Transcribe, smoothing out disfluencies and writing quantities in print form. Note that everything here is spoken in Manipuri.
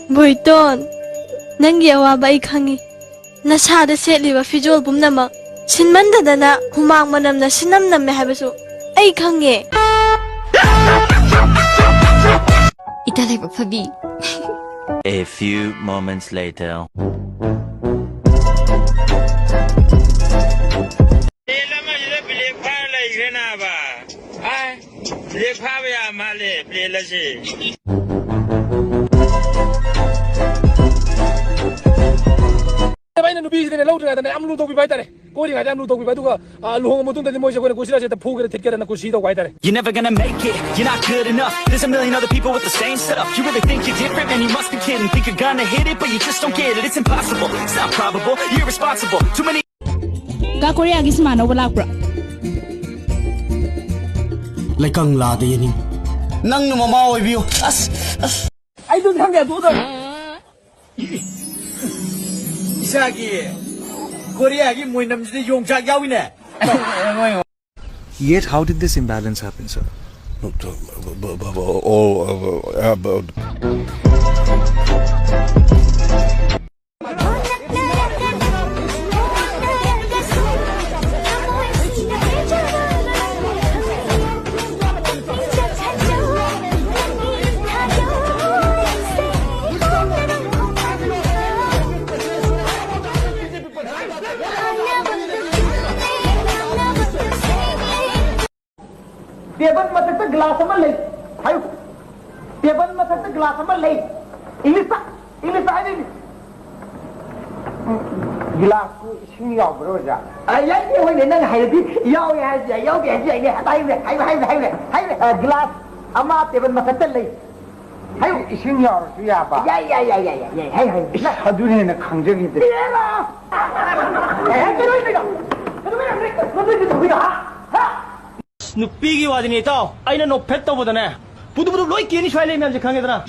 Boyton, nangi awaba ay khangi. Nasada setliba fijol pumnamak. Sinmandadana humang manam na sinamnam habasu. Ay khangi. Italay pa Fabi. A few moments later. 누비들이 나오더라도 아무 루도 비바이다래. 꼬리가 아무 루도 비바이두가 루홍 못 둔다니 뭐지 그래 고시라서 포기를 택게라나 고시도 와이다래. You're never gonna make it, you're not good enough. There's a million other people with the same setup. You really think you're different, man, you must be kidding. Think you're gonna hit it, but you just don't get it. It's impossible, it's not probable, you're irresponsible. Too many Ka Korea gi smano wala bro. Laikang la de yani. Nang no mama oi biu. Ai 돈 상대 도다. 이사기 코리아기 모이남지대 용작 야위네. Yet, how did this imbalance happen, sir? Table masak tu gelas sama leh, ayo. Table masak tu gelas sama leh. Ini sah ini. Gelas tu sini yau bro ja. Ayah ni orang ni nak hayat yau biasa ini. Ayo. Gelas ama table masak tu leh. Ayo sini yau tu ya apa? Ya. Ayo. Aduh ni nak kangjeng itu. Tiada. Terus ni. 누비기 와드니 또 아이는 너 뱃도 보다네 부두부두 로이 끼니 슈아이레미 함지 강해더나